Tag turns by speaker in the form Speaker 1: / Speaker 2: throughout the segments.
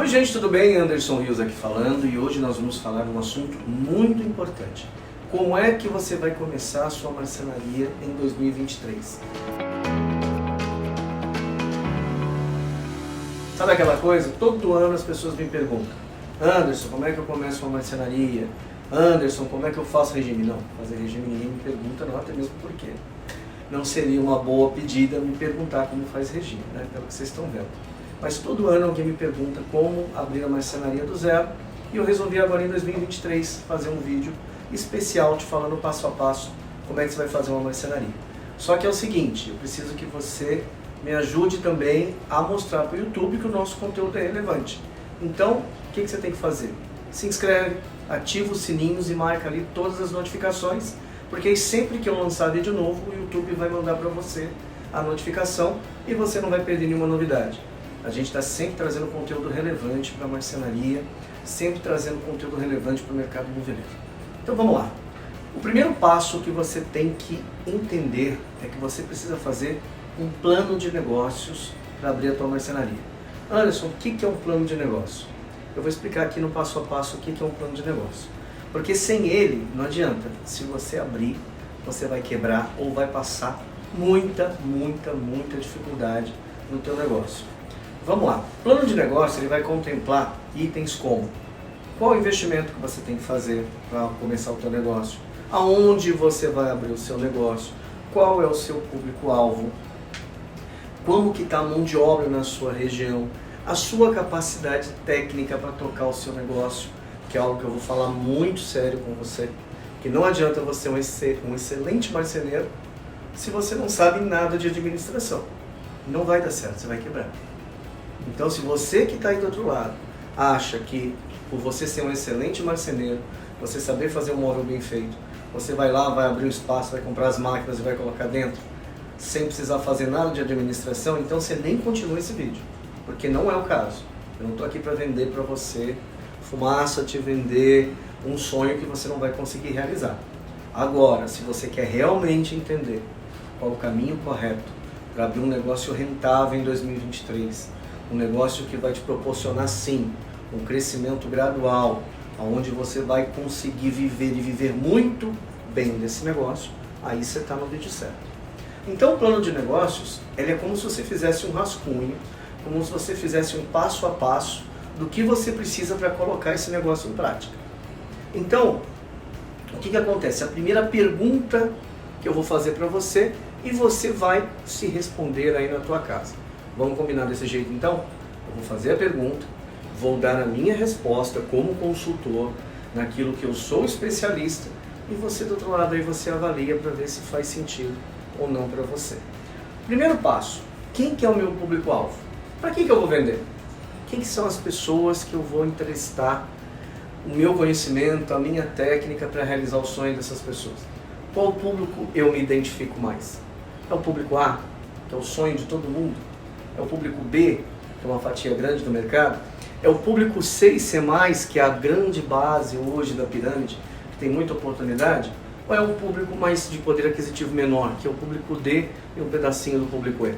Speaker 1: Oi gente, tudo bem? Anderson Rios aqui falando e hoje nós vamos falar de um assunto muito importante. Como é que você vai começar a sua marcenaria em 2023? Sabe aquela coisa? Todo ano as pessoas me perguntam: Anderson, como é que eu começo uma marcenaria? Anderson, como é que eu faço regime? Não, fazer regime ninguém me pergunta, não, até mesmo porque não seria uma boa pedida me perguntar como faz regime, né? Pelo que vocês estão vendo. Mas todo ano alguém me pergunta como abrir a marcenaria do zero e eu resolvi agora em 2023 fazer um vídeo especial te falando passo a passo como é que você vai fazer uma marcenaria. Só que é o seguinte, eu preciso que você me ajude também a mostrar para o YouTube que o nosso conteúdo é relevante. Então, o que você tem que fazer? Se inscreve, ativa os sininhos e marca ali todas as notificações, porque aí sempre que eu lançar vídeo novo, o YouTube vai mandar para você a notificação e você não vai perder nenhuma novidade. A gente está sempre trazendo conteúdo relevante para a marcenaria, sempre trazendo conteúdo relevante para o mercado moveleiro. Então vamos lá. O primeiro passo que você tem que entender é que você precisa fazer um plano de negócios para abrir a tua marcenaria. Anderson, o que é um plano de negócio? Eu vou explicar aqui no passo a passo o que é um plano de negócio. Porque sem ele não adianta. Se você abrir, você vai quebrar ou vai passar muita dificuldade no teu negócio. Vamos lá. O plano de negócio ele vai contemplar itens como: qual o investimento que você tem que fazer para começar o teu negócio, aonde você vai abrir o seu negócio, qual é o seu público-alvo, como que está a mão de obra na sua região, a sua capacidade técnica para tocar o seu negócio, que é algo que eu vou falar muito sério com você, que não adianta você ser um excelente marceneiro se você não sabe nada de administração. Não vai dar certo, você vai quebrar. Então, se você que está aí do outro lado acha que por você ser um excelente marceneiro, você saber fazer um móvel bem feito, você vai lá, vai abrir um espaço, vai comprar as máquinas e vai colocar dentro, sem precisar fazer nada de administração, então você nem continua esse vídeo, porque não é o caso. Eu não estou aqui para vender para você fumaça, te vender um sonho que você não vai conseguir realizar. Agora, se você quer realmente entender qual o caminho correto para abrir um negócio rentável em 2023, um negócio que vai te proporcionar sim um crescimento gradual, onde você vai conseguir viver e viver muito bem desse negócio, aí você está no vídeo certo. Então o plano de negócios, ele é como se você fizesse um rascunho, como se você fizesse um passo a passo do que você precisa para colocar esse negócio em prática. Então, o que acontece? A primeira pergunta que eu vou fazer para você e você vai se responder aí na tua casa. Vamos combinar desse jeito então? Eu vou fazer a pergunta, vou dar a minha resposta como consultor, naquilo que eu sou especialista, e você do outro lado aí você avalia para ver se faz sentido ou não para você. Primeiro passo, quem que é o meu público-alvo? Para quem que eu vou vender? Quem que são as pessoas que eu vou emprestar o meu conhecimento, a minha técnica para realizar o sonho dessas pessoas? Qual público eu me identifico mais? É o público A, que é o sonho de todo mundo? É o público B, que é uma fatia grande do mercado? É o público C e C+, que é a grande base hoje da pirâmide, que tem muita oportunidade? Ou é um público mais de poder aquisitivo menor, que é o público D e um pedacinho do público E? Eu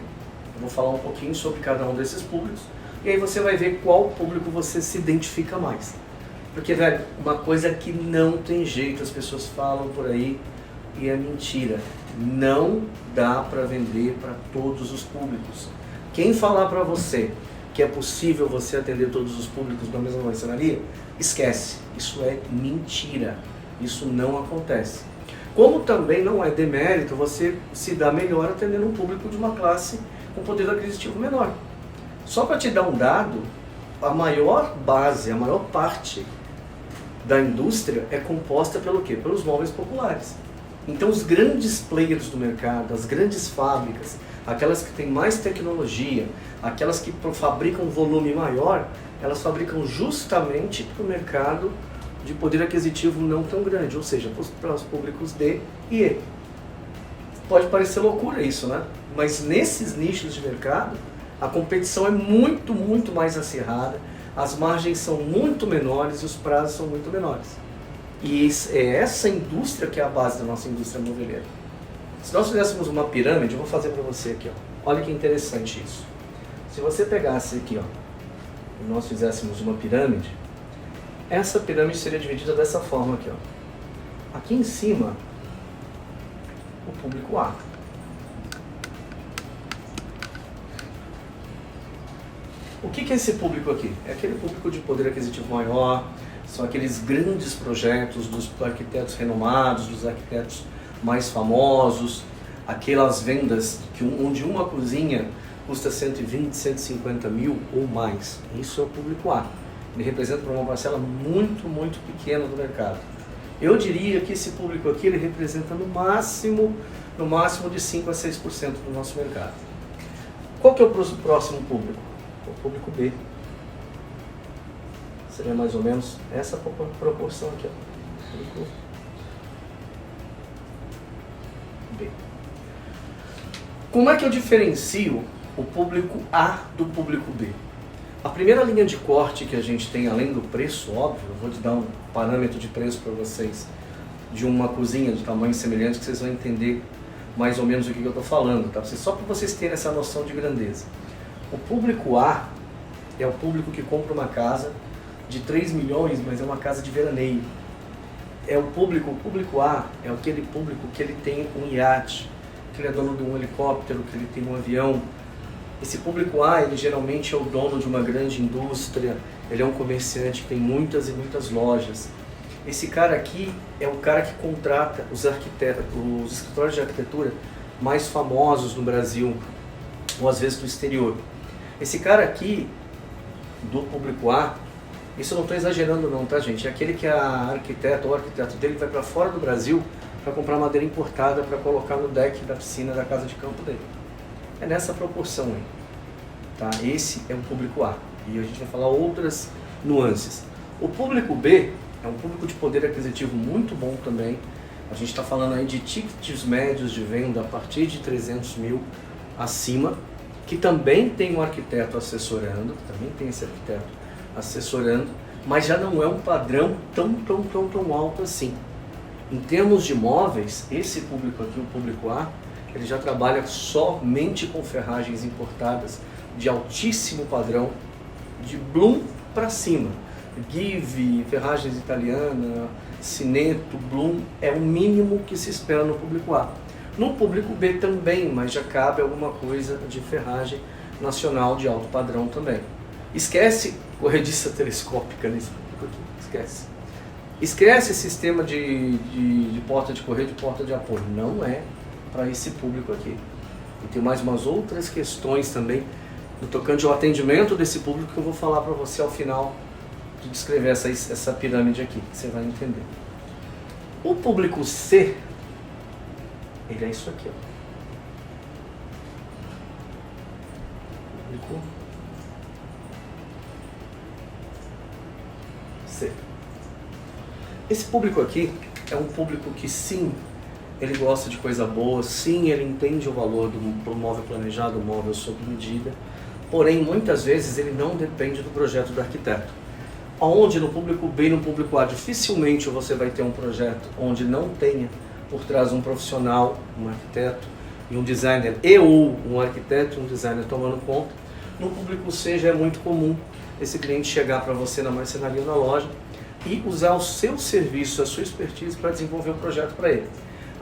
Speaker 1: vou falar um pouquinho sobre cada um desses públicos, e aí você vai ver qual público você se identifica mais. Porque, velho, uma coisa que não tem jeito, as pessoas falam por aí, e é mentira. Não dá para vender para todos os públicos. Quem falar para você que é possível você atender todos os públicos na mesma marcenaria, esquece. Isso é mentira. Isso não acontece. Como também não é demérito você se dar melhor atendendo um público de uma classe com poder aquisitivo menor. Só para te dar um dado, a maior base, a maior parte da indústria é composta pelo quê? Pelos móveis populares. Então os grandes players do mercado, as grandes fábricas, aquelas que têm mais tecnologia, aquelas que fabricam volume maior, elas fabricam justamente para o mercado de poder aquisitivo não tão grande, ou seja, para os públicos D e E. Pode parecer loucura isso, né? Mas nesses nichos de mercado, a competição é muito mais acirrada, as margens são muito menores e os prazos são muito menores. E é essa indústria que é a base da nossa indústria moveleira. Se nós fizéssemos uma pirâmide, eu vou fazer para você aqui, ó. Olha que interessante isso. Se você pegasse aqui, ó, e nós fizéssemos uma pirâmide, essa pirâmide seria dividida dessa forma aqui, ó. Aqui em cima, o público A. O que é esse público aqui? É aquele público de poder aquisitivo maior, são aqueles grandes projetos dos arquitetos renomados, dos arquitetos mais famosos, aquelas vendas onde uma cozinha custa 120, 150 mil ou mais. Isso é o público A. Ele representa uma parcela muito, muito pequena do mercado. Eu diria que esse público aqui ele representa no máximo de 5 a 6% do nosso mercado. Qual que é o próximo público? O público B. Seria mais ou menos essa proporção aqui, ó. Público B. Como é que eu diferencio o público A do público B? A primeira linha de corte que a gente tem, além do preço, óbvio, eu vou te dar um parâmetro de preço para vocês, de uma cozinha de tamanho semelhante, que vocês vão entender mais ou menos o que eu estou falando, tá? Só para vocês terem essa noção de grandeza. O público A é o público que compra uma casa de 3 milhões, mas é uma casa de veraneio. O público A é aquele público que ele tem um iate, que ele é dono de um helicóptero, que ele tem um avião. Esse público A, ele geralmente é o dono de uma grande indústria, ele é um comerciante que tem muitas e muitas lojas. Esse cara aqui é o cara que contrata os escritórios de arquitetura mais famosos no Brasil, ou às vezes do exterior. Esse cara aqui, do público A, isso eu não estou exagerando não, tá gente? É aquele que a arquiteta ou o arquiteto dele vai para fora do Brasil para comprar madeira importada para colocar no deck da piscina da casa de campo dele. É nessa proporção aí, tá? Esse é o público A, e a gente vai falar outras nuances. O público B é um público de poder aquisitivo muito bom também. A gente está falando aí de tickets médios de venda a partir de 300 mil acima, que também tem um arquiteto assessorando, mas já não é um padrão tão alto assim. Em termos de móveis, esse público aqui, o público A, ele já trabalha somente com ferragens importadas de altíssimo padrão, de Blum para cima. Give, ferragens italiana, Sineto, Blum, é o mínimo que se espera no público A. No público B também, mas já cabe alguma coisa de ferragem nacional de alto padrão também. Esquece corrediça telescópica nesse público aqui, esquece. Esquece sistema de porta de correio, de porta de apoio, não é para esse público aqui. E tem mais umas outras questões também no tocante ao atendimento desse público que eu vou falar para você ao final de descrever essa pirâmide aqui, que você vai entender. O público C, ele é isso aqui, ó. Público C. Esse público aqui é um público que sim, ele gosta de coisa boa, sim, ele entende o valor do móvel planejado, do móvel sob medida, porém muitas vezes ele não depende do projeto do arquiteto. Onde no público B e no público A dificilmente você vai ter um projeto onde não tenha por trás um profissional, um arquiteto e um designer, ou um arquiteto e um designer tomando conta. No público C já é muito comum esse cliente chegar para você na marcenaria ou na loja e usar o seu serviço, a sua expertise para desenvolver um projeto para ele.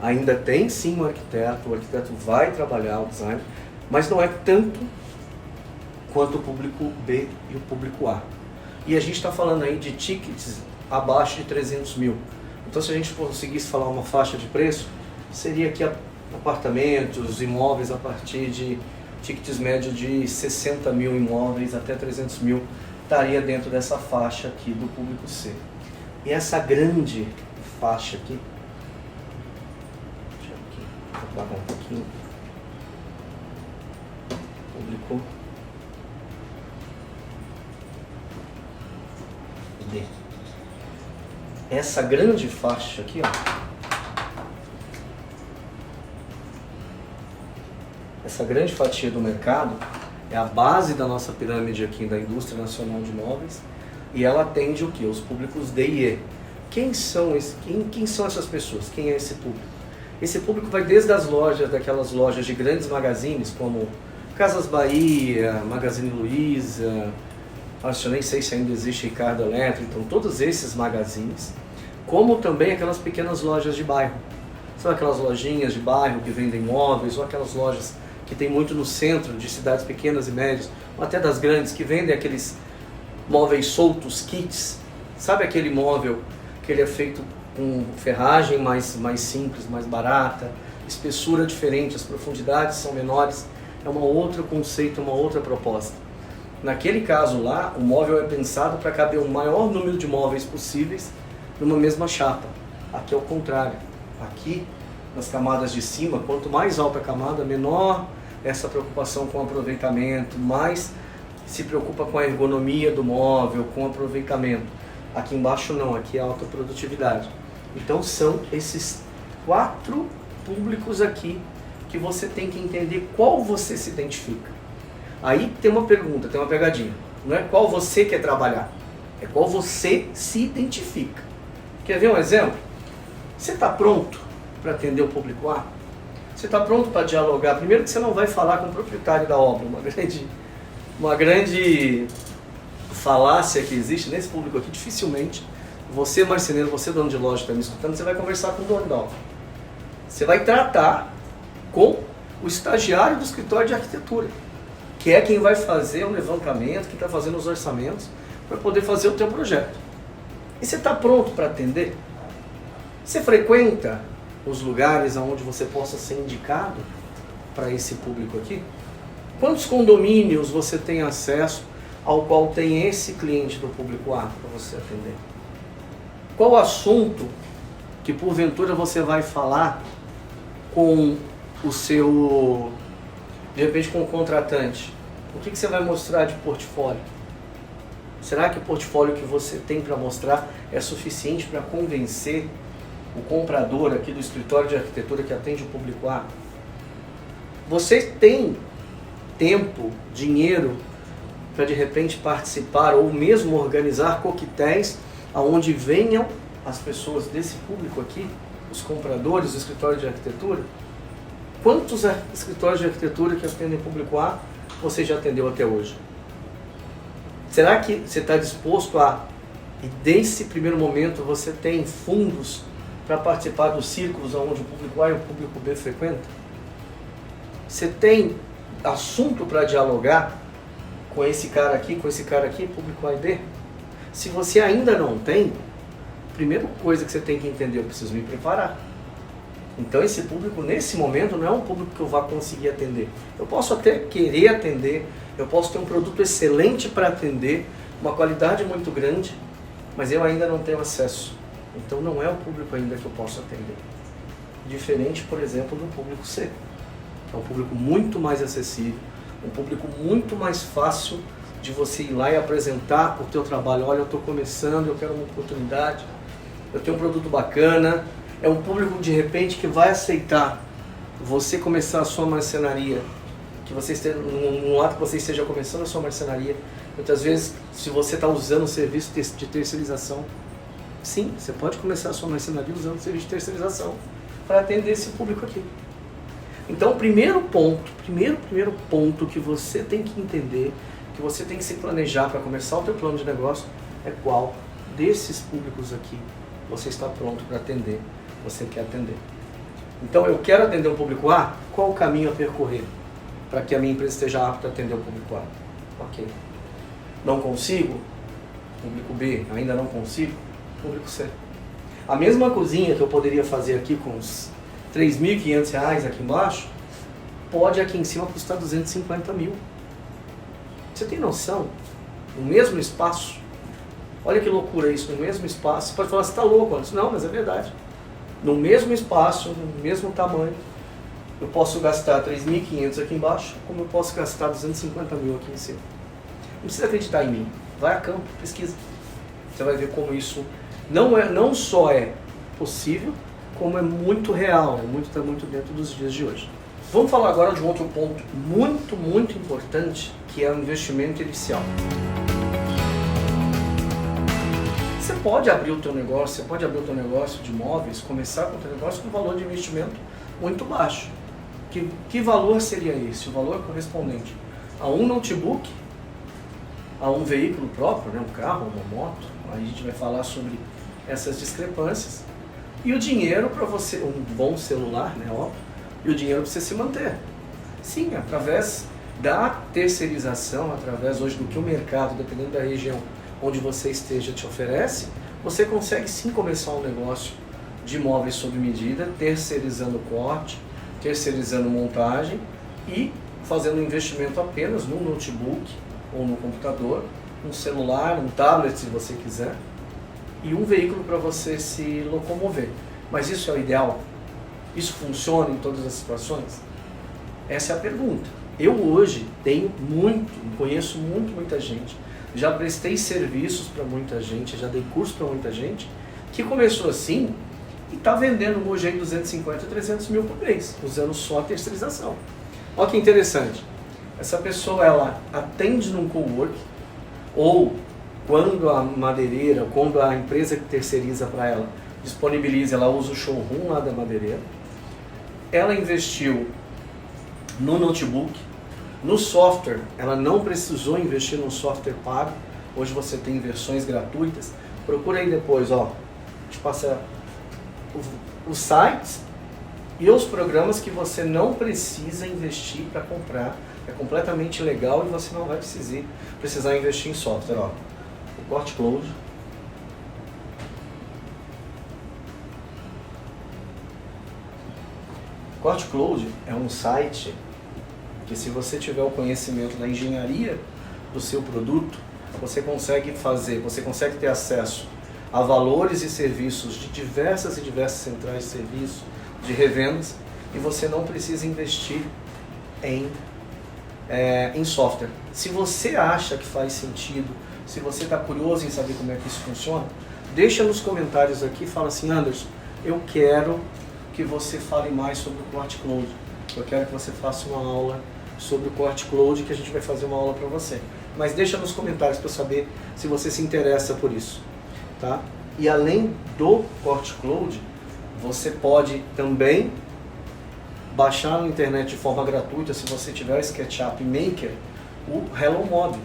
Speaker 1: Ainda tem sim um arquiteto, o arquiteto vai trabalhar o design, mas não é tanto quanto o público B e o público A. E a gente está falando aí de tickets abaixo de 300 mil. Então se a gente conseguisse falar uma faixa de preço, seria aqui apartamentos, imóveis a partir de tickets médios de 60 mil imóveis até 300 mil, estaria dentro dessa faixa aqui do público C. E essa grande faixa aqui, deixa eu aqui, vou apagar um pouquinho, público D. Essa grande faixa aqui, ó, essa grande fatia do mercado é a base da nossa pirâmide aqui da indústria nacional de móveis, e ela atende o que? Os públicos D e E. Quem são essas pessoas? Quem é esse público? Esse público vai desde as lojas, daquelas lojas de grandes magazines, como Casas Bahia, Magazine Luiza, acho que eu nem sei se ainda existe Ricardo Eletro, então todos esses magazines, como também aquelas pequenas lojas de bairro. São aquelas lojinhas de bairro que vendem móveis, ou aquelas lojas que tem muito no centro de cidades pequenas e médias, ou até das grandes, que vendem aqueles móveis soltos, kits. Sabe aquele móvel que ele é feito com ferragem mais simples, mais barata, espessura diferente, as profundidades são menores, é um outro conceito, uma outra proposta. Naquele caso lá, o móvel é pensado para caber o maior número de móveis possíveis numa mesma chapa. Aqui é o contrário. Aqui, nas camadas de cima, quanto mais alta a camada, menor essa preocupação com o aproveitamento, mais se preocupa com a ergonomia do móvel, com o aproveitamento. Aqui embaixo não, aqui é alta produtividade. Então são esses 4 públicos aqui que você tem que entender qual você se identifica. Aí tem uma pergunta, tem uma pegadinha. Não é qual você quer trabalhar, é qual você se identifica. Quer ver um exemplo? Você está pronto para atender o público A? Você está pronto para dialogar? Primeiro que você não vai falar com o proprietário da obra, uma grande falácia que existe nesse público aqui, dificilmente você, marceneiro, você dono de loja que está me escutando, você vai conversar com o dono da obra. Você vai tratar com o estagiário do escritório de arquitetura, que é quem vai fazer o levantamento, quem está fazendo os orçamentos, para poder fazer o teu projeto. E você está pronto para atender? Você frequenta os lugares onde você possa ser indicado para esse público aqui? Quantos condomínios você tem acesso ao qual tem esse cliente do público A para você atender? Qual assunto que porventura você vai falar com o seu, de repente com o contratante? O que você vai mostrar de portfólio? Será que o portfólio que você tem para mostrar é suficiente para convencer o comprador aqui do escritório de arquitetura que atende o público A? Você tem tempo, dinheiro para de repente participar ou mesmo organizar coquetéis aonde venham as pessoas desse público aqui, os compradores do escritório de arquitetura? Quantos escritórios de arquitetura que atendem público A você já atendeu até hoje? Será que você está disposto a, e desse primeiro momento você tem fundos para participar dos círculos onde o público A e o público B frequentam? Você tem assunto para dialogar com esse cara aqui, público A e B? Se você ainda não tem, a primeira coisa que você tem que entender, eu preciso me preparar. Então esse público nesse momento não é um público que eu vá conseguir atender. Eu posso até querer atender, eu posso ter um produto excelente para atender, uma qualidade muito grande, mas eu ainda não tenho acesso. Então não é o público ainda que eu posso atender. Diferente, por exemplo, do público C. É um público muito mais acessível, um público muito mais fácil de você ir lá e apresentar o teu trabalho. Olha, eu estou começando, eu quero uma oportunidade, eu tenho um produto bacana. É um público, de repente, que vai aceitar você começar a sua marcenaria, que você esteja, no ato que você esteja começando a sua marcenaria. Muitas vezes, se você está usando o serviço de terceirização, sim, você pode começar a sua marcenaria usando o serviço de terceirização para atender esse público aqui. Então, o primeiro ponto que você tem que entender, que você tem que se planejar para começar o teu plano de negócio, é qual desses públicos aqui você está pronto para atender, você quer atender. Então, eu quero atender o público A, qual o caminho a percorrer para que a minha empresa esteja apta a atender o público A? Ok. Não consigo? Público B, ainda não consigo? Público C. A mesma cozinha que eu poderia fazer aqui com uns R$3.500 aqui embaixo, pode aqui em cima custar 250 mil. Você tem noção? No mesmo espaço? Olha que loucura isso, no mesmo espaço. Você pode falar, você está louco, Anderson. Não, mas é verdade. No mesmo espaço, no mesmo tamanho, eu posso gastar 3.500 aqui embaixo, como eu posso gastar 250 mil aqui em cima. Não precisa acreditar em mim. Vai a campo, pesquisa. Você vai ver como isso não só é possível, como é muito real, está muito dentro dos dias de hoje. Vamos falar agora de um outro ponto muito importante, que é o investimento inicial. Você pode abrir o teu negócio, de imóveis, começar com o teu negócio com um valor de investimento muito baixo. Que valor seria esse? O valor correspondente a um notebook, a um veículo próprio, né, um carro, uma moto. Aí a gente vai falar sobre essas discrepâncias. E o dinheiro para você, um bom celular, né, óbvio, e o dinheiro para você se manter. Sim, através da terceirização, através hoje do que o mercado, dependendo da região onde você esteja, te oferece, você consegue sim começar um negócio de móveis sob medida, terceirizando corte, terceirizando montagem e fazendo um investimento apenas num notebook ou no computador, um celular, um tablet se você quiser, e um veículo para você se locomover. Mas isso é o ideal? Isso funciona em todas as situações? Essa é a pergunta. Eu hoje conheço muita gente, já prestei serviços para muita gente, já dei curso para muita gente, que começou assim e está vendendo um Mojang 250, 300 mil por mês, usando só a terceirização. Olha que interessante. Essa pessoa, ela atende num cowork, ou quando a madeireira, quando a empresa que terceiriza para ela disponibiliza, ela usa o showroom lá da madeireira, ela investiu no notebook, no software, ela não precisou investir num software pago, hoje você tem versões gratuitas, procura aí depois, ó, te passa os sites e os programas que você não precisa investir para comprar, é completamente legal e você não vai precisar investir em software, ó, o Corte Close. Corte Close é um site que, se você tiver o conhecimento da engenharia do seu produto, você consegue ter acesso a valores e serviços de diversas centrais de serviço, de revendas, e você não precisa investir em software. Se você acha que faz sentido, se você está curioso em saber como é que isso funciona, deixa nos comentários aqui, fala assim: Anderson, eu quero que você fale mais sobre o Corte Close. Eu quero que você faça uma aula sobre o Corte Close, que a gente vai fazer uma aula para você. Mas deixa nos comentários para eu saber se você se interessa por isso, tá? E além do Corte Close, você pode também baixar na internet de forma gratuita, se você tiver o SketchUp Maker, o Hello Mob.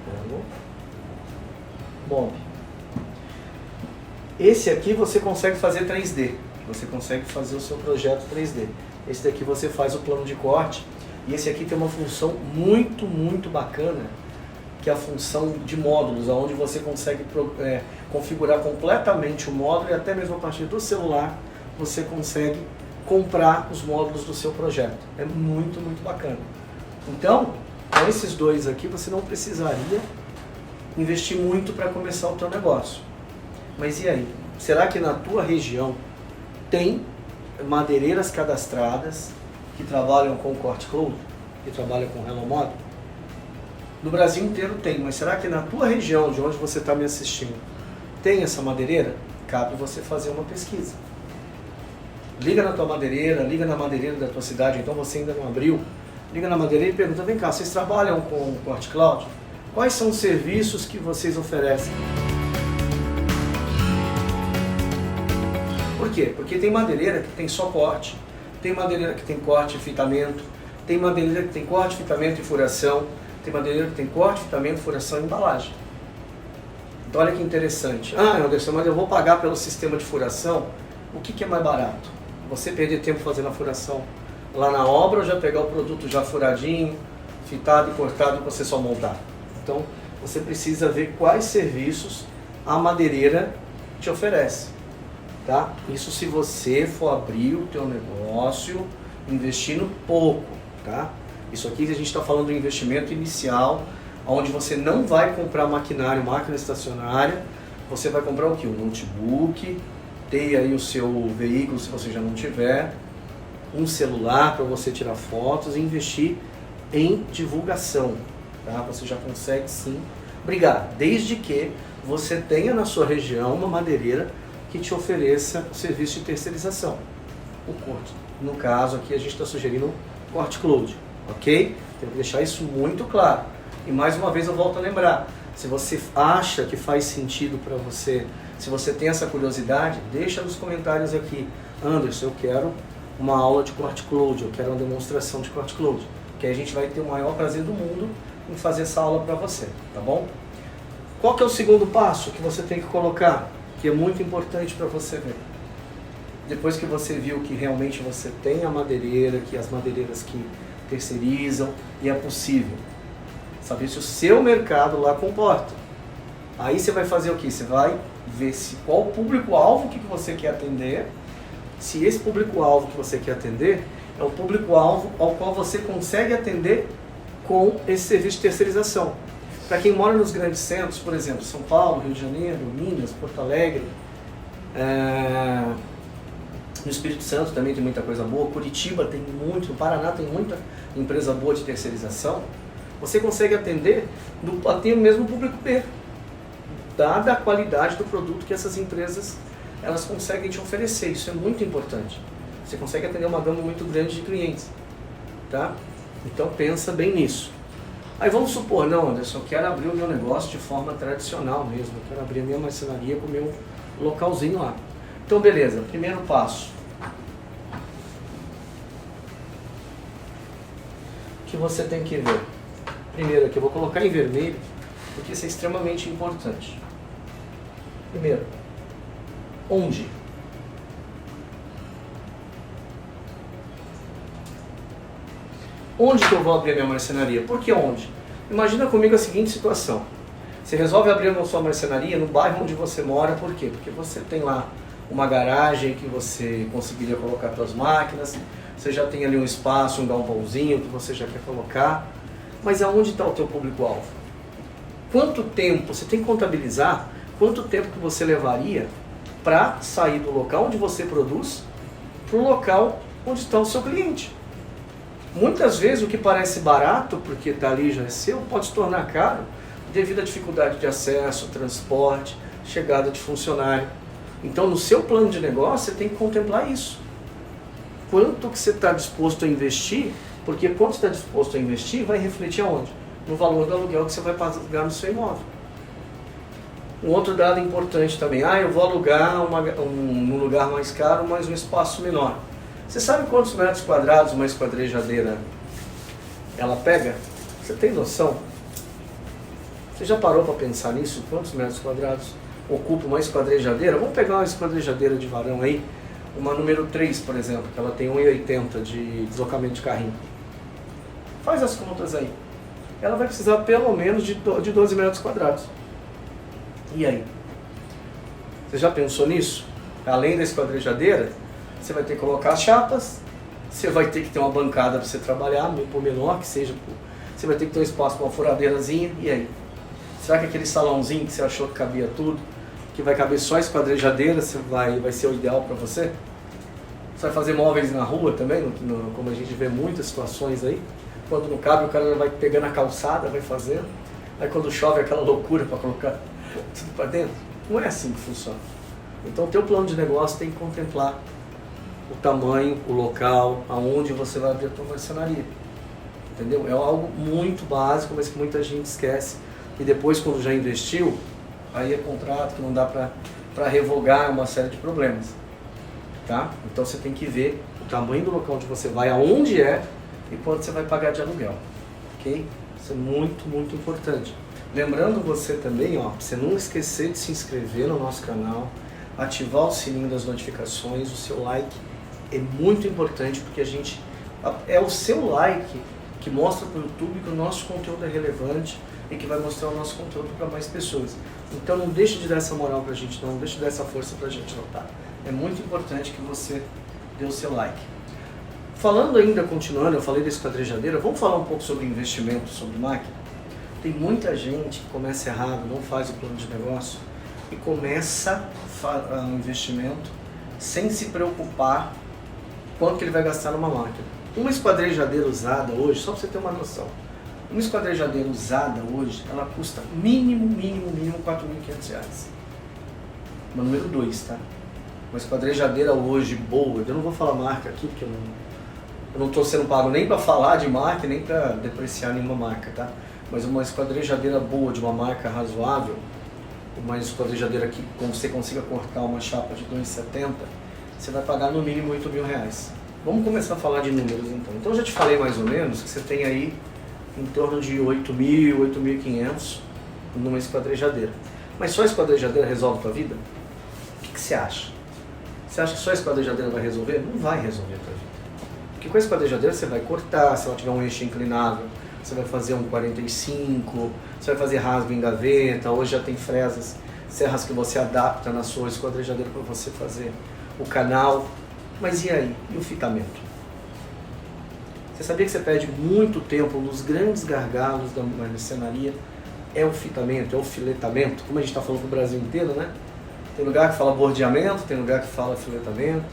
Speaker 1: Hello Mob. Esse aqui você consegue fazer 3D, você consegue fazer o seu projeto 3D. Esse daqui você faz o plano de corte, e esse aqui tem uma função muito bacana, que é a função de módulos, onde você consegue configurar completamente o módulo, e até mesmo a partir do celular você consegue comprar os módulos do seu projeto. É muito bacana. Então, com esses dois aqui, você não precisaria investir muito para começar o teu negócio. Mas e aí? Será que na tua região tem madeireiras cadastradas que trabalham com Corte Close, que trabalham com Hello Mob? No Brasil inteiro tem, mas será que na tua região, de onde você está me assistindo, tem essa madeireira? Cabe você fazer uma pesquisa. Liga na tua madeireira, liga na madeireira da tua cidade, então você ainda não abriu, liga na madeireira e pergunta: vem cá, vocês trabalham com Corte Close? Quais são os serviços que vocês oferecem? Por quê? Porque tem madeireira que tem só corte, tem madeireira que tem corte e fitamento, tem madeireira que tem corte, fitamento e furação, tem madeireira que tem corte, fitamento, furação e embalagem. Então olha que interessante. Ah, Anderson, mas eu vou pagar pelo sistema de furação? O que é mais barato? Você perder tempo fazendo a furação lá na obra, ou já pegar o produto já furadinho, fitado e cortado e você só montar? Então você precisa ver quais serviços a madeireira te oferece. Tá? Isso se você for abrir o teu negócio investindo pouco, tá? Isso aqui a gente está falando do investimento inicial, onde você não vai comprar maquinário, máquina estacionária, você vai comprar o que? Um notebook, ter aí o seu veículo se você já não tiver, um celular para você tirar fotos e investir em divulgação, tá? Você já consegue sim brigar, desde que você tenha na sua região uma madeireira que te ofereça o serviço de terceirização. O corte, no caso aqui a gente está sugerindo o Corte Close, ok? Tem que deixar isso muito claro. E mais uma vez eu volto a lembrar, se você acha que faz sentido para você, se você tem essa curiosidade, deixa nos comentários aqui: Anderson, eu quero uma aula de Corte Close, eu quero uma demonstração de Corte Close. que aí a gente vai ter o maior prazer do mundo em fazer essa aula para você, tá bom? Qual que é o segundo passo que você tem que colocar, que é muito importante para você ver? Depois que você viu que realmente você tem a madeireira, que as madeireiras que terceirizam, e é possível saber se o seu mercado lá comporta. Aí você vai fazer o quê? Você vai ver qual o público-alvo que você quer atender, se esse público-alvo que você quer atender é o público-alvo ao qual você consegue atender com esse serviço de terceirização. Para quem mora nos grandes centros, por exemplo, São Paulo, Rio de Janeiro, Minas, Porto Alegre, no Espírito Santo também tem muita coisa boa, Curitiba tem muito, no Paraná tem muita empresa boa de terceirização, você consegue atender o mesmo público B, dada a qualidade do produto que essas empresas elas conseguem te oferecer. Isso é muito importante. Você consegue atender uma gama muito grande de clientes, tá? Então pensa bem nisso. Aí vamos supor, não, Anderson, eu quero abrir o meu negócio de forma tradicional mesmo, eu quero abrir a minha marcenaria com o meu localzinho lá. Então beleza, primeiro passo. O que você tem que ver? Primeiro aqui, eu vou colocar em vermelho, porque isso é extremamente importante. Primeiro, onde? Onde que eu vou abrir a minha marcenaria? Por que onde? Imagina comigo a seguinte situação. Você resolve abrir a sua marcenaria no bairro onde você mora, por quê? Porque você tem lá uma garagem que você conseguiria colocar suas máquinas, você já tem ali um espaço, um galpãozinho que você já quer colocar, mas aonde está o teu público-alvo? Quanto tempo, você tem que contabilizar quanto tempo que você levaria para sair do local onde você produz para o local onde está o seu cliente. Muitas vezes o que parece barato, porque está ali já é seu, pode se tornar caro devido à dificuldade de acesso, transporte, chegada de funcionário. Então no seu plano de negócio você tem que contemplar isso. Quanto que você está disposto a investir, porque quanto você está disposto a investir vai refletir aonde? No valor do aluguel que você vai pagar no seu imóvel. Um outro dado importante também, eu vou alugar num lugar mais caro, mas um espaço menor. Você sabe quantos metros quadrados uma esquadrejadeira ela pega? Você tem noção? Você já parou para pensar nisso? Quantos metros quadrados ocupa uma esquadrejadeira? Vamos pegar uma esquadrejadeira de varão aí, uma número 3, por exemplo, que ela tem 1,80 de deslocamento de carrinho. Faz as contas aí. Ela vai precisar pelo menos de 12 metros quadrados. E aí? Você já pensou nisso? Além da esquadrejadeira, você vai ter que colocar as chapas, você vai ter que ter uma bancada para você trabalhar, por menor que seja, você vai ter que ter um espaço para uma furadeirazinha, e aí? Será que aquele salãozinho que você achou que cabia tudo, que vai caber só a esquadrejadeira, vai ser o ideal para você? Você vai fazer móveis na rua também, como a gente vê muitas situações aí, quando não cabe o cara vai pegando a calçada, vai fazendo, aí quando chove aquela loucura para colocar tudo para dentro. Não é assim que funciona. Então o teu plano de negócio tem que contemplar o tamanho, o local, aonde você vai abrir a tua marcenaria. Entendeu? É algo muito básico, mas que muita gente esquece. E depois, quando já investiu, aí é contrato que não dá para revogar, uma série de problemas. Tá? Então você tem que ver o tamanho do local onde você vai, aonde é e quanto você vai pagar de aluguel. Ok? Isso é muito, muito importante. Lembrando você também, para você não esquecer de se inscrever no nosso canal, ativar o sininho das notificações, o seu like é muito importante, porque é o seu like que mostra para o YouTube que o nosso conteúdo é relevante e que vai mostrar o nosso conteúdo para mais pessoas. Então não deixe de dar essa moral para a gente, não deixe de dar essa força para a gente, não, tá? É muito importante que você dê o seu like. Falando ainda, continuando, eu falei da esquadrejadeira, vamos falar um pouco sobre investimento, sobre máquina? Tem muita gente que começa errado, não faz o plano de negócio e começa um investimento sem se preocupar quanto que ele vai gastar numa máquina. Uma esquadrejadeira usada hoje, só para você ter uma noção, uma esquadrejadeira usada hoje, ela custa mínimo R$4.500. Uma número 2, tá? Uma esquadrejadeira hoje boa, eu não vou falar marca aqui, porque eu não estou sendo pago nem para falar de marca, nem para depreciar nenhuma marca, tá? Mas uma esquadrejadeira boa, de uma marca razoável, uma esquadrejadeira que você consiga cortar uma chapa de 2,70, você vai pagar no mínimo R$8.000. Vamos começar a falar de números então. Então eu já te falei mais ou menos que você tem aí em torno de 8.000, 8.500 numa esquadrejadeira. Mas só a esquadrejadeira resolve a tua vida? O que você acha? Você acha que só a esquadrejadeira vai resolver? Não vai resolver a tua vida. Porque com a esquadrejadeira você vai cortar, se ela tiver um eixo inclinável, você vai fazer um 45, você vai fazer rasgo em gaveta, hoje já tem fresas, serras que você adapta na sua esquadrejadeira para você fazer o canal. Mas e aí? E o fitamento? Você sabia que você perde muito tempo nos grandes gargalos da marcenaria? É o fitamento, é o filetamento, como a gente está falando para o Brasil inteiro, né? Tem lugar que fala bordeamento, tem lugar que fala filetamento,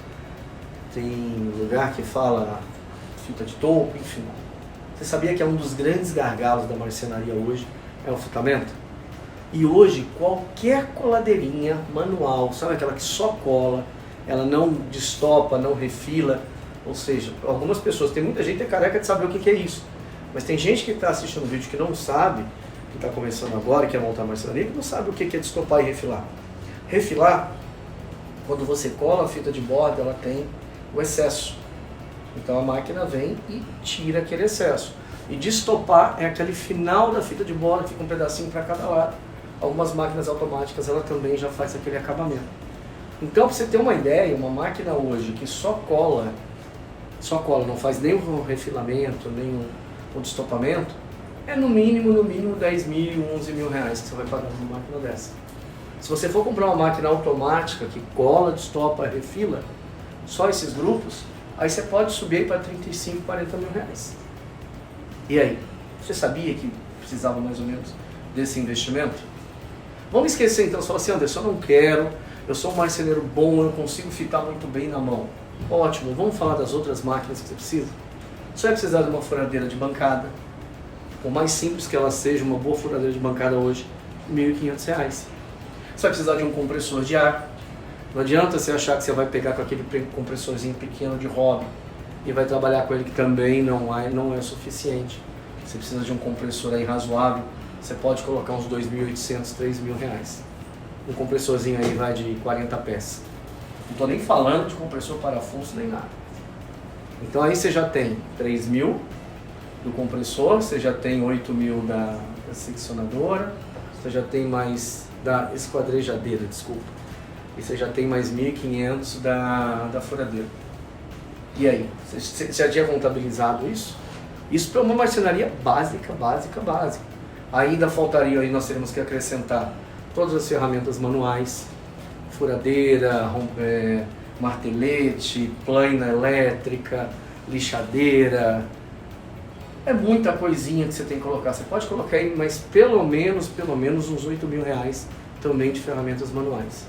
Speaker 1: tem lugar que fala fita de topo, enfim. Você sabia que é um dos grandes gargalos da marcenaria hoje é o fitamento? E hoje qualquer coladeirinha manual, sabe aquela que só cola, ela não destopa, não refila, ou seja, algumas pessoas, tem muita gente que é careca de saber o que é isso, mas tem gente que está assistindo o vídeo que não sabe, que está começando agora, que quer montar marcenaria, que não sabe o que é destopar e refilar. Refilar, quando você cola a fita de borda, ela tem o excesso. Então a máquina vem e tira aquele excesso. E destopar é aquele final da fita de borda que fica um pedacinho para cada lado. Algumas máquinas automáticas ela também já faz aquele acabamento. Então, para você ter uma ideia, uma máquina hoje que só cola, não faz nem o refilamento, nem o destopamento, é no mínimo 10 mil, 11 mil reais que você vai pagar numa máquina dessa. Se você for comprar uma máquina automática que cola, destopa, refila, só esses grupos, aí você pode subir aí para 35, 40 mil reais. E aí? Você sabia que precisava mais ou menos desse investimento? Vamos esquecer então, você fala assim, Anderson, eu não quero, eu sou um marceneiro bom, eu consigo fitar muito bem na mão. Ótimo, vamos falar das outras máquinas que você precisa? Você vai precisar de uma furadeira de bancada, por mais simples que ela seja, uma boa furadeira de bancada hoje, R$ 1.500. Você vai precisar de um compressor de ar. Não adianta você achar que você vai pegar com aquele compressorzinho pequeno de hobby e vai trabalhar com ele, que também não é suficiente. Você precisa de um compressor aí razoável, você pode colocar uns R$ 2.800, R$ 3.000. Um compressorzinho aí vai de 40 pés. Não estou nem falando de compressor parafuso nem nada. Então aí você já tem 3.000 do compressor, você já tem 8.000 da seccionadora, você já tem mais da esquadrejadeira, desculpa. E você já tem mais 1.500 da furadeira. E aí? Você já tinha contabilizado isso? Isso para uma marcenaria básica. Ainda faltaria, aí nós teríamos que acrescentar todas as ferramentas manuais, furadeira, martelete, plana elétrica, lixadeira. É muita coisinha que você tem que colocar. Você pode colocar aí, mas pelo menos uns R$ 8.000 também de ferramentas manuais.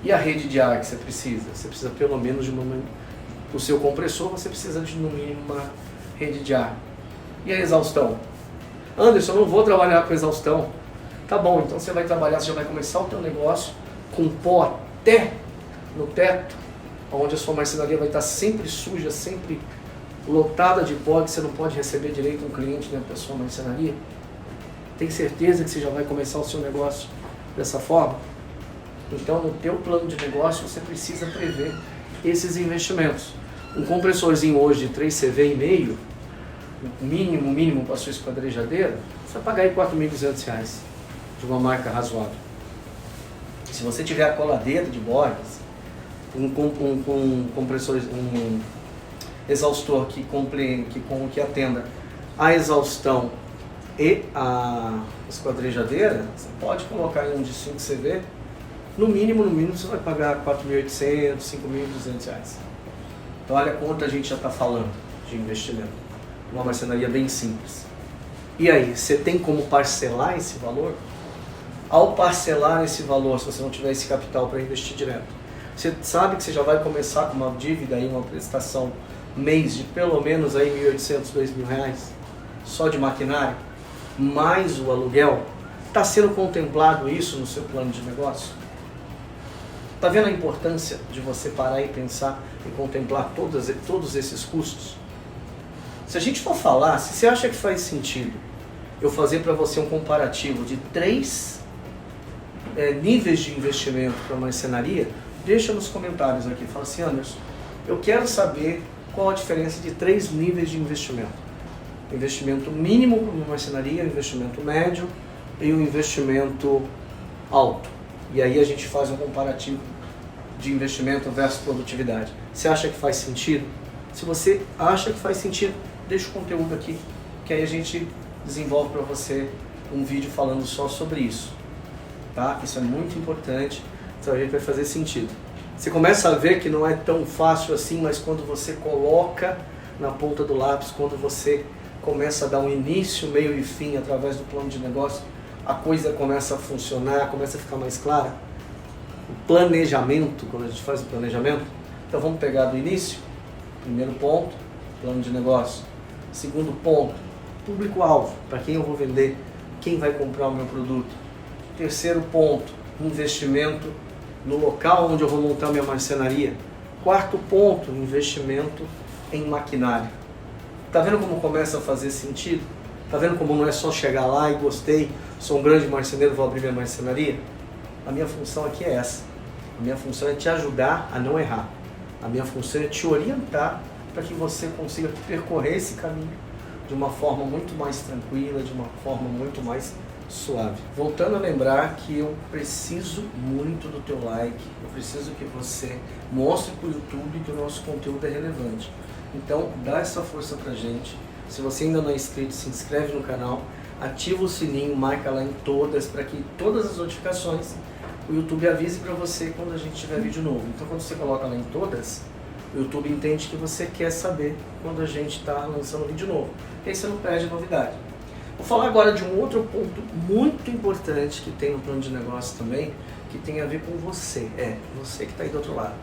Speaker 1: E a rede de ar que você precisa? Você precisa pelo menos de o seu compressor, você precisa de no mínimo uma rede de ar. E a exaustão? Anderson, eu não vou trabalhar com exaustão. Tá bom, então você vai trabalhar, você já vai começar o teu negócio com pó até no teto, onde a sua marcenaria vai estar sempre suja, sempre lotada de pó, que você não pode receber direito um cliente dentro da sua marcenaria. Tem certeza que você já vai começar o seu negócio dessa forma? Então, no teu plano de negócio, você precisa prever esses investimentos. Um compressorzinho hoje de 3CV e meio, mínimo para a sua esquadrejadeira, você vai pagar aí R$ 4.200 de uma marca razoável. Se você tiver a coladeira de bordas, um compressor, um exaustor que atenda a exaustão e a esquadrejadeira, você pode colocar em um de 5CV, no mínimo você vai pagar R$ 4.800, R$ 5.200. Então olha quanto a gente já está falando de investimento. Uma marcenaria bem simples. E aí, você tem como parcelar esse valor? Ao parcelar esse valor, se você não tiver esse capital para investir direto, você sabe que você já vai começar com uma dívida aí, uma prestação mês de pelo menos aí R$ 1.800, R$ 2.000, só de maquinário, mais o aluguel. Está sendo contemplado isso no seu plano de negócio? Está vendo a importância de você parar e pensar e contemplar todos esses custos? Se a gente for falar, se você acha que faz sentido eu fazer para você um comparativo de 3 níveis de investimento para a marcenaria, deixa nos comentários aqui. Fala assim, Anderson, Eu quero saber qual a diferença de 3 níveis de investimento. Investimento mínimo para uma marcenaria, investimento médio e um investimento alto. E aí a gente faz um comparativo de investimento versus produtividade. Você acha que faz sentido? Se você acha que faz sentido, deixa o conteúdo aqui, que aí a gente desenvolve para você um vídeo falando só sobre isso. Tá? Isso é muito importante, então a gente vai fazer sentido. Você começa a ver que não é tão fácil assim, mas quando você coloca na ponta do lápis, quando você começa a dar um início, meio e fim através do plano de negócio, a coisa começa a funcionar, começa a ficar mais clara. O planejamento, quando a gente faz o planejamento, então vamos pegar do início. Primeiro ponto, plano de negócio. Segundo ponto, público-alvo, para quem eu vou vender, quem vai comprar o meu produto. Terceiro ponto, investimento no local onde eu vou montar minha marcenaria. Quarto ponto, investimento em maquinário. Tá vendo como começa a fazer sentido? Tá vendo como não é só chegar lá e gostei, sou um grande marceneiro, vou abrir minha marcenaria? A minha função aqui é essa. A minha função é te ajudar a não errar. A minha função é te orientar para que você consiga percorrer esse caminho de uma forma muito mais tranquila, de uma forma muito mais suave. Voltando a lembrar que eu preciso muito do teu like, eu preciso que você mostre para o YouTube que o nosso conteúdo é relevante. Então dá essa força pra gente. Se você ainda não é inscrito, se inscreve no canal, ativa o sininho, marca lá em todas, para que todas as notificações o YouTube avise para você quando a gente tiver vídeo novo. Então quando você coloca lá em todas, o YouTube entende que você quer saber quando a gente está lançando vídeo novo. E aí você não perde novidade. Vou falar agora de um outro ponto muito importante que tem no plano de negócio também, que tem a ver com você. Você que está aí do outro lado.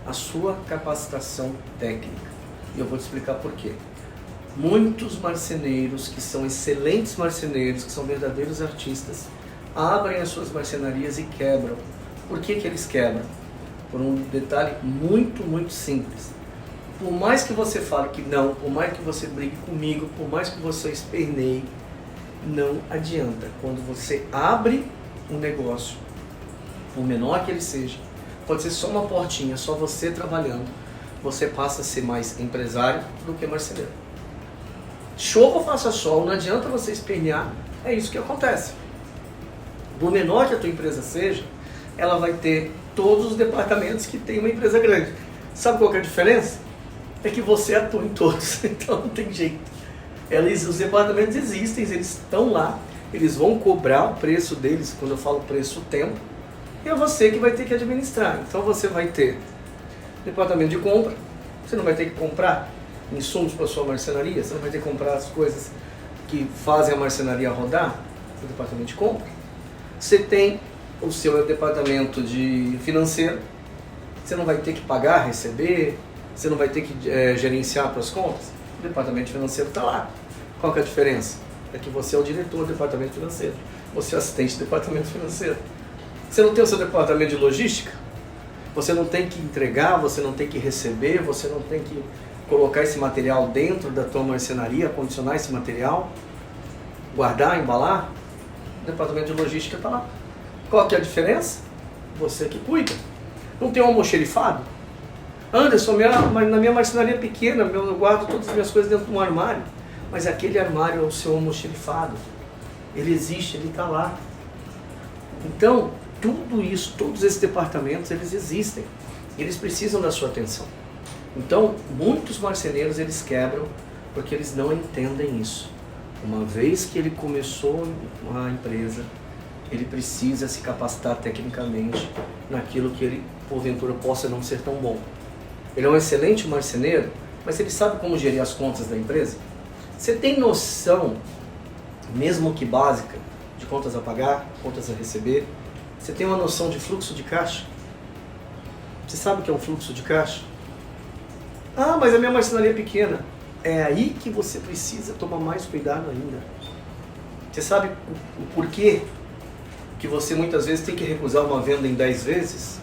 Speaker 1: A sua capacitação técnica. E eu vou te explicar por quê. Muitos marceneiros que são excelentes marceneiros, que são verdadeiros artistas, abrem as suas marcenarias e quebram. Por que que eles quebram? Por um detalhe muito, muito simples. Por mais que você fale que não, por mais que você brigue comigo, por mais que você esperneie, não adianta. Quando você abre um negócio, por menor que ele seja, pode ser só uma portinha, só você trabalhando, você passa a ser mais empresário do que marceneiro. Chova ou faça sol, não adianta você espernear, é isso que acontece. Por menor que a tua empresa seja, ela vai ter todos os departamentos que tem uma empresa grande. Sabe qual que é a diferença? É que você atua em todos, então não tem jeito. Os departamentos existem, eles estão lá, eles vão cobrar o preço deles, quando eu falo preço, o tempo, e é você que vai ter que administrar. Então você vai ter departamento de compra, você não vai ter que comprar insumos para a sua marcenaria, você não vai ter que comprar as coisas que fazem a marcenaria rodar, o departamento de compra. Você tem o seu departamento de financeiro, você não vai ter que pagar, receber, você não vai ter que gerenciar para as contas, o departamento financeiro está lá. Qual que é a diferença? É que você é o diretor do departamento financeiro, você é o assistente do departamento financeiro. Você não tem o seu departamento de logística? Você não tem que entregar, você não tem que receber, você não tem que colocar esse material dentro da tua marcenaria, acondicionar esse material, guardar, embalar? O departamento de logística está lá. Qual que é a diferença? Você que cuida. Não tem um almoxerifado? Anderson, na minha marcenaria pequena, eu guardo todas as minhas coisas dentro de um armário. Mas aquele armário é o seu almoxerifado. Ele existe, ele está lá. Então, tudo isso, todos esses departamentos, eles existem. Eles precisam da sua atenção. Então, muitos marceneiros, eles quebram porque eles não entendem isso. Uma vez que ele começou uma empresa, ele precisa se capacitar tecnicamente naquilo que ele, porventura, possa não ser tão bom. Ele é um excelente marceneiro, mas ele sabe como gerir as contas da empresa? Você tem noção, mesmo que básica, de contas a pagar, contas a receber? Você tem uma noção de fluxo de caixa? Você sabe o que é um fluxo de caixa? Ah, mas a minha marcenaria é pequena. É aí que você precisa tomar mais cuidado ainda. Você sabe o porquê que você muitas vezes tem que recusar uma venda em 10 vezes?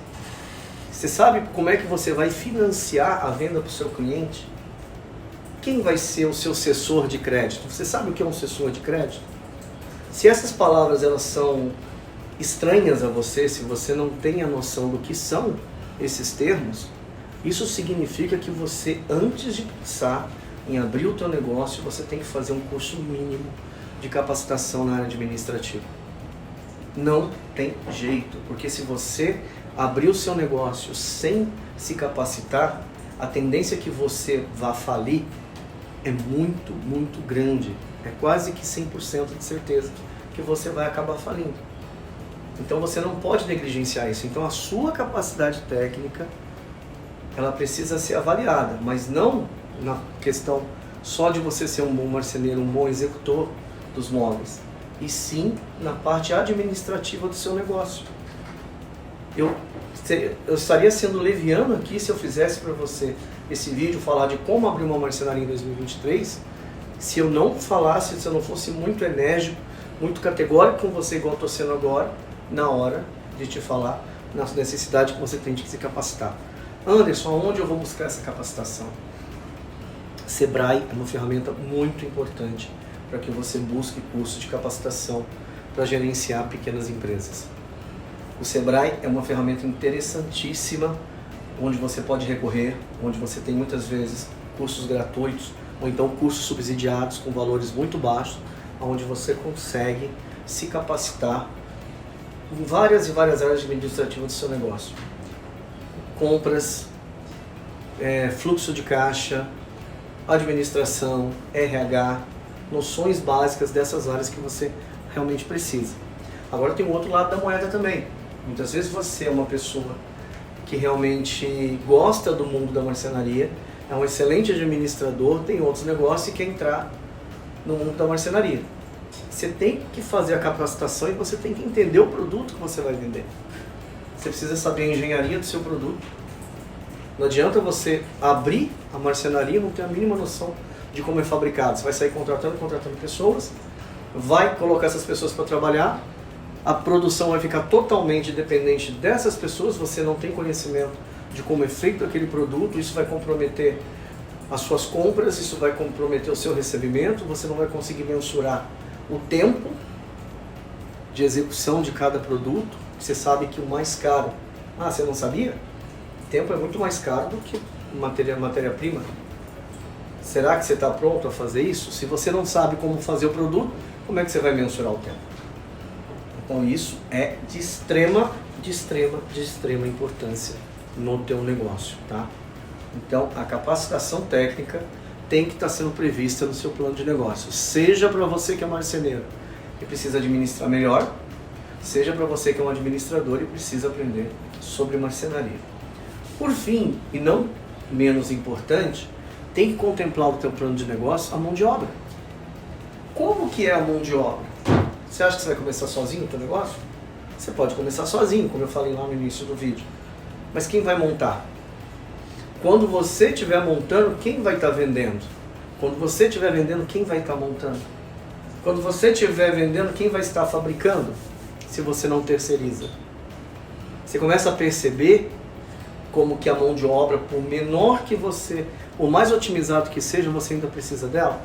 Speaker 1: Você sabe como é que você vai financiar a venda para o seu cliente? Quem vai ser o seu cessor de crédito? Você sabe o que é um cessor de crédito? Se essas palavras elas são estranhas a você, se você não tem a noção do que são esses termos, Isso significa que você, antes de pensar em abrir o teu negócio, você tem que fazer um curso mínimo de capacitação na área administrativa. Não tem jeito, porque se você abrir o seu negócio sem se capacitar, a tendência que você vá falir é muito, muito grande. É quase que 100% de certeza que você vai acabar falindo. Então você não pode negligenciar isso. Então a sua capacidade técnica, ela precisa ser avaliada, mas não na questão só de você ser um bom marceneiro, um bom executor dos móveis, e sim na parte administrativa do seu negócio. Eu estaria sendo leviano aqui se eu fizesse para você esse vídeo, falar de como abrir uma marcenaria em 2023, se eu não falasse, se eu não fosse muito enérgico, muito categórico com você, igual eu estou sendo agora, na hora de te falar na necessidade que você tem de se capacitar. Anderson, aonde eu vou buscar essa capacitação? Sebrae é uma ferramenta muito importante para que você busque curso de capacitação para gerenciar pequenas empresas. O Sebrae é uma ferramenta interessantíssima, onde você pode recorrer, onde você tem muitas vezes cursos gratuitos, ou então cursos subsidiados com valores muito baixos, onde você consegue se capacitar em várias e várias áreas administrativas do seu negócio. Compras, fluxo de caixa, administração, RH, noções básicas dessas áreas que você realmente precisa. Agora tem o outro lado da moeda também. Muitas vezes você é uma pessoa que realmente gosta do mundo da marcenaria, é um excelente administrador, tem outros negócios e quer entrar no mundo da marcenaria. Você tem que fazer a capacitação e você tem que entender o produto que você vai vender. Você precisa saber a engenharia do seu produto. Não adianta você abrir a marcenaria e não ter a mínima noção de como é fabricado. Você vai sair contratando pessoas, vai colocar essas pessoas para trabalhar, a produção vai ficar totalmente dependente dessas pessoas, você não tem conhecimento de como é feito aquele produto, isso vai comprometer as suas compras, isso vai comprometer o seu recebimento, você não vai conseguir mensurar o tempo de execução de cada produto. Você sabe que o mais caro, você não sabia? O tempo é muito mais caro do que matéria-prima. Será que você está pronto a fazer isso? Se você não sabe como fazer o produto, como é que você vai mensurar o tempo? Então isso é de extrema importância no teu negócio, tá? Então a capacitação técnica tem que estar sendo prevista no seu plano de negócio. Seja para você que é marceneiro e precisa administrar melhor, seja para você que é um administrador e precisa aprender sobre marcenaria. Por fim, e não menos importante, tem que contemplar o teu plano de negócio a mão de obra. Como que é a mão de obra? Você acha que você vai começar sozinho o teu negócio? Você pode começar sozinho, como eu falei lá no início do vídeo. Mas quem vai montar? Quando você estiver montando, quem vai estar vendendo? Quando você estiver vendendo, quem vai estar montando? Quando você estiver vendendo, quem vai estar fabricando? Se você não terceiriza. Você começa a perceber como que a mão de obra, por menor que você, por mais otimizado que seja, você ainda precisa dela?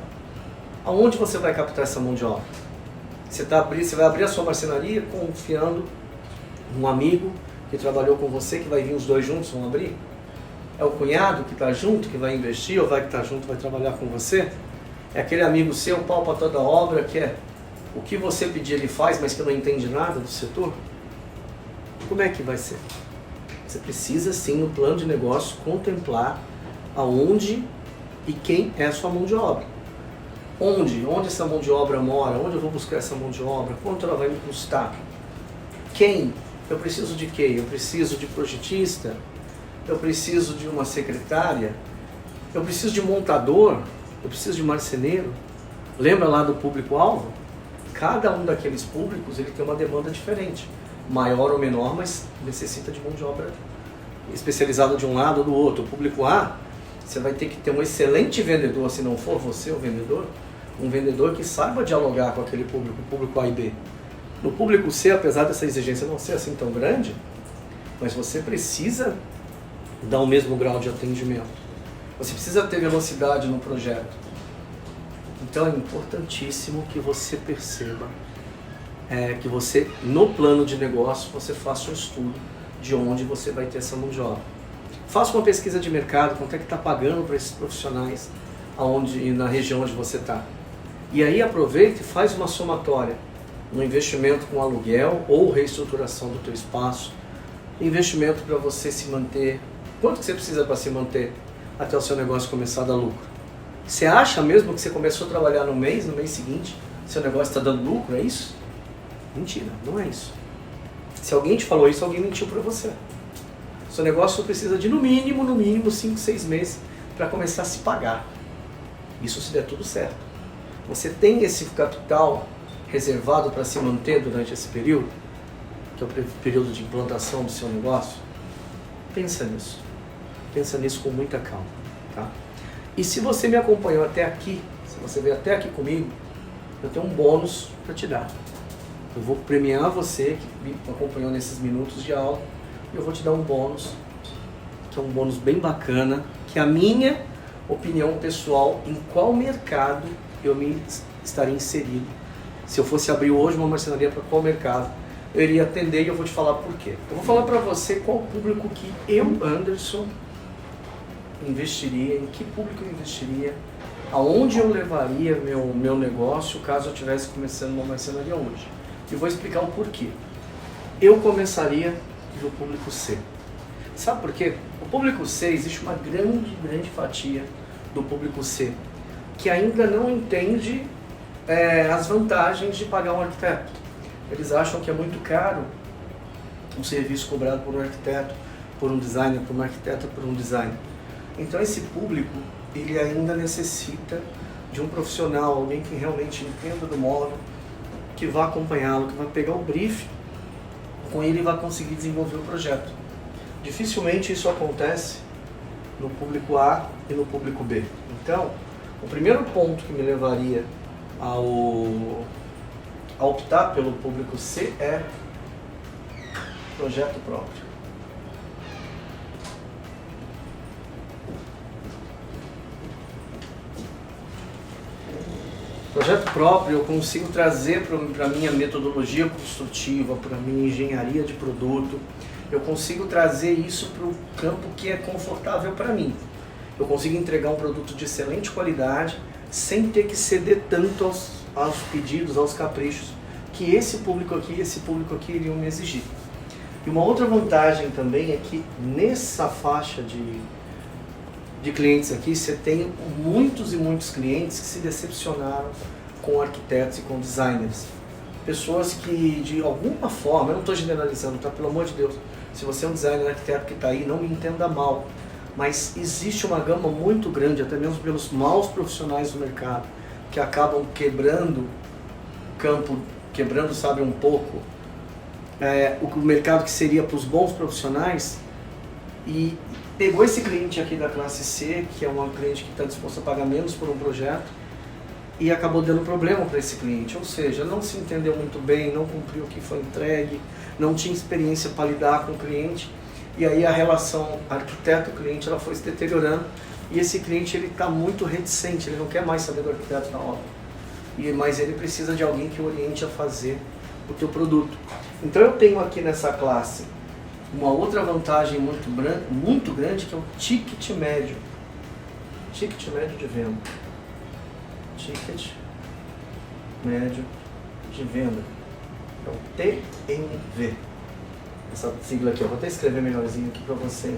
Speaker 1: Aonde você vai captar essa mão de obra? Você vai abrir a sua marcenaria confiando um amigo que trabalhou com você, que vai vir os dois juntos, vão abrir? É o cunhado que está junto, que vai investir, ou vai estar junto, vai trabalhar com você? É aquele amigo seu, pau para toda obra, que é o que você pedir ele faz, mas que não entende nada do setor? Como é que vai ser? Você precisa sim, no plano de negócio, contemplar aonde e quem é a sua mão de obra. Onde essa mão de obra mora, onde eu vou buscar essa mão de obra, quanto ela vai me custar, quem, eu preciso de quem? Eu preciso de projetista, eu preciso de uma secretária, eu preciso de montador, eu preciso de marceneiro. Lembra lá do público-alvo? Cada um daqueles públicos ele tem uma demanda diferente, maior ou menor, mas necessita de mão de obra especializada de um lado ou do outro. O público A, você vai ter que ter um excelente vendedor, se não for você o vendedor, um vendedor que saiba dialogar com aquele público, o público A e B. No público C, apesar dessa exigência não ser assim tão grande, mas você precisa dar o mesmo grau de atendimento. Você precisa ter velocidade no projeto. Então é importantíssimo que você perceba que você, no plano de negócio, você faça um estudo de onde você vai ter essa mão de obra. Faça uma pesquisa de mercado, quanto é que está pagando para esses profissionais na região onde você está. E aí aproveita e faz uma somatória no investimento com aluguel ou reestruturação do teu espaço, investimento para você se manter, quanto que você precisa para se manter até o seu negócio começar a dar lucro. Você acha mesmo que você começou a trabalhar no mês seguinte, seu negócio está dando lucro, é isso? Mentira, não é isso. Se alguém te falou isso, alguém mentiu para você. Seu negócio precisa de no mínimo 5, 6 meses para começar a se pagar. Isso se der tudo certo. Você tem esse capital reservado para se manter durante esse período, que é o período de implantação do seu negócio? Pensa nisso. Pensa nisso com muita calma. Tá? E se você me acompanhou até aqui, se você veio até aqui comigo, eu tenho um bônus para te dar. Eu vou premiar você que me acompanhou nesses minutos de aula e eu vou te dar um bônus, que é um bônus bem bacana, que é a minha opinião pessoal em qual mercado eu me estaria inserido. Se eu fosse abrir hoje uma marcenaria, para qual mercado eu iria atender, e eu vou te falar por quê. Eu vou falar para você qual público que eu, Anderson, investiria, em que público eu investiria, aonde eu levaria meu negócio caso eu estivesse começando uma marcenaria hoje. E vou explicar o porquê. Eu começaria do público C. Sabe por quê? O público C, existe uma grande fatia do público C que ainda não entende as vantagens de pagar um arquiteto. Eles acham que é muito caro um serviço cobrado por um arquiteto, por um designer, por um arquiteto, por um designer. Então esse público, ele ainda necessita de um profissional, alguém que realmente entenda do móvel, que vá acompanhá-lo, que vai pegar o brief, com ele vai conseguir desenvolver o projeto. Dificilmente isso acontece no público A e no público B. Então, o primeiro ponto que me levaria a optar pelo público C é projeto próprio. Projeto próprio eu consigo trazer para a minha metodologia construtiva, para a minha engenharia de produto, eu consigo trazer isso para o campo que é confortável para mim. Eu consigo entregar um produto de excelente qualidade, sem ter que ceder tanto aos pedidos, aos caprichos, que esse público aqui iriam me exigir. E uma outra vantagem também é que nessa faixa de clientes aqui, você tem muitos e muitos clientes que se decepcionaram com arquitetos e com designers. Pessoas que, de alguma forma, eu não estou generalizando, tá? Pelo amor de Deus, se você é um designer, arquiteto que está aí, não me entenda mal, mas existe uma gama muito grande, até mesmo pelos maus profissionais do mercado, que acabam quebrando o campo, sabe, um pouco, o mercado que seria para os bons profissionais, e pegou esse cliente aqui da classe C, que é uma cliente que está disposta a pagar menos por um projeto, e acabou dando problema para esse cliente, ou seja, não se entendeu muito bem, não cumpriu o que foi entregue, não tinha experiência para lidar com o cliente, e aí a relação arquiteto-cliente ela foi se deteriorando, e esse cliente ele está muito reticente, ele não quer mais saber do arquiteto na obra, mas ele precisa de alguém que o oriente a fazer o teu produto. Então eu tenho aqui nessa classe uma outra vantagem muito grande, que é o ticket médio. Ticket médio de venda. Ticket médio de venda. É o TMV. Essa sigla aqui, eu vou até escrever melhorzinho aqui para você.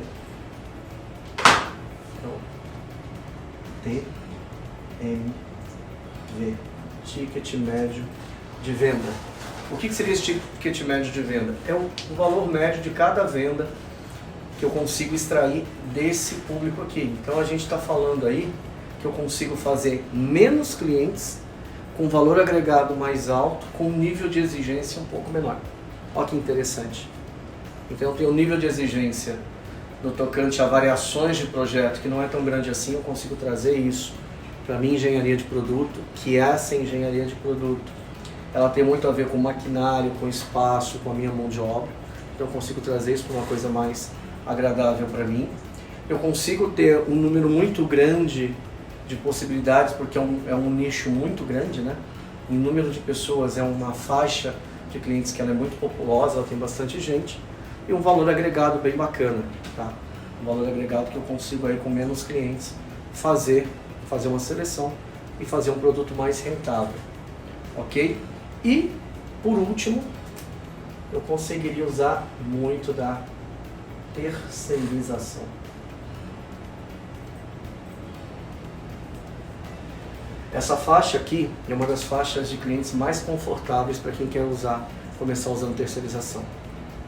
Speaker 1: Então, TMV. Ticket médio de venda. O que seria esse ticket médio de venda? É o valor médio de cada venda que eu consigo extrair desse público aqui. Então a gente está falando aí que eu consigo fazer menos clientes com valor agregado mais alto, com um nível de exigência um pouco menor. Olha que interessante. Então eu tenho um nível de exigência no tocante a variações de projeto que não é tão grande assim, eu consigo trazer isso para a minha engenharia de produto, que essa engenharia de produto ela tem muito a ver com maquinário, com espaço, com a minha mão de obra. Então eu consigo trazer isso para uma coisa mais agradável para mim. Eu consigo ter um número muito grande de possibilidades, porque é um nicho muito grande, né? Em número de pessoas é uma faixa de clientes que ela é muito populosa, ela tem bastante gente, e um valor agregado bem bacana, tá? um valor agregado que eu consigo aí com menos clientes fazer uma seleção e fazer um produto mais rentável, ok? E, por último, eu conseguiria usar muito da terceirização. Essa faixa aqui é uma das faixas de clientes mais confortáveis para quem quer começar usando terceirização.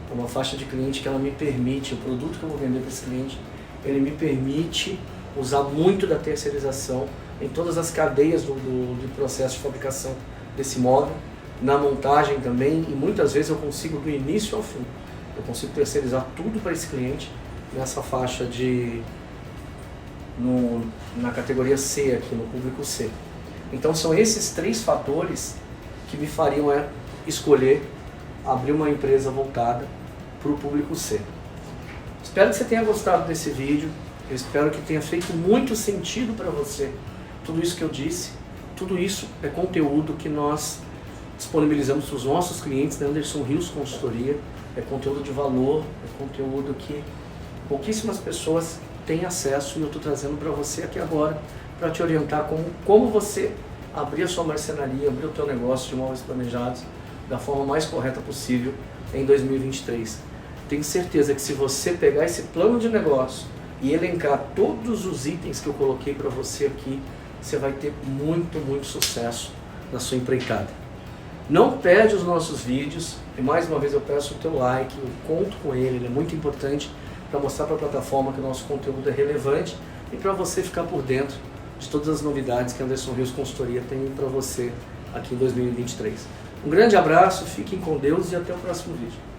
Speaker 1: É uma faixa de cliente que ela me permite, o produto que eu vou vender para esse cliente, ele me permite usar muito da terceirização em todas as cadeias do processo de fabricação desse móvel, na montagem também, e muitas vezes eu consigo do início ao fim. Eu consigo terceirizar tudo para esse cliente nessa faixa na categoria C aqui, no público C. Então são esses 3 fatores que me fariam escolher abrir uma empresa voltada para o público C. Espero que você tenha gostado desse vídeo, eu espero que tenha feito muito sentido para você tudo isso que eu disse. Tudo isso é conteúdo que nós disponibilizamos para os nossos clientes da Anderson Rios Consultoria, é conteúdo de valor, é conteúdo que pouquíssimas pessoas têm acesso e eu estou trazendo para você aqui agora para te orientar como você abrir a sua marcenaria, abrir o teu negócio de móveis planejados da forma mais correta possível em 2023. Tenho certeza que se você pegar esse plano de negócio e elencar todos os itens que eu coloquei para você aqui, você vai ter muito, muito sucesso na sua empreitada. Não perde os nossos vídeos e mais uma vez eu peço o teu like, eu conto com ele é muito importante para mostrar para a plataforma que o nosso conteúdo é relevante e para você ficar por dentro de todas as novidades que a Anderson Rios Consultoria tem para você aqui em 2023. Um grande abraço, fiquem com Deus e até o próximo vídeo.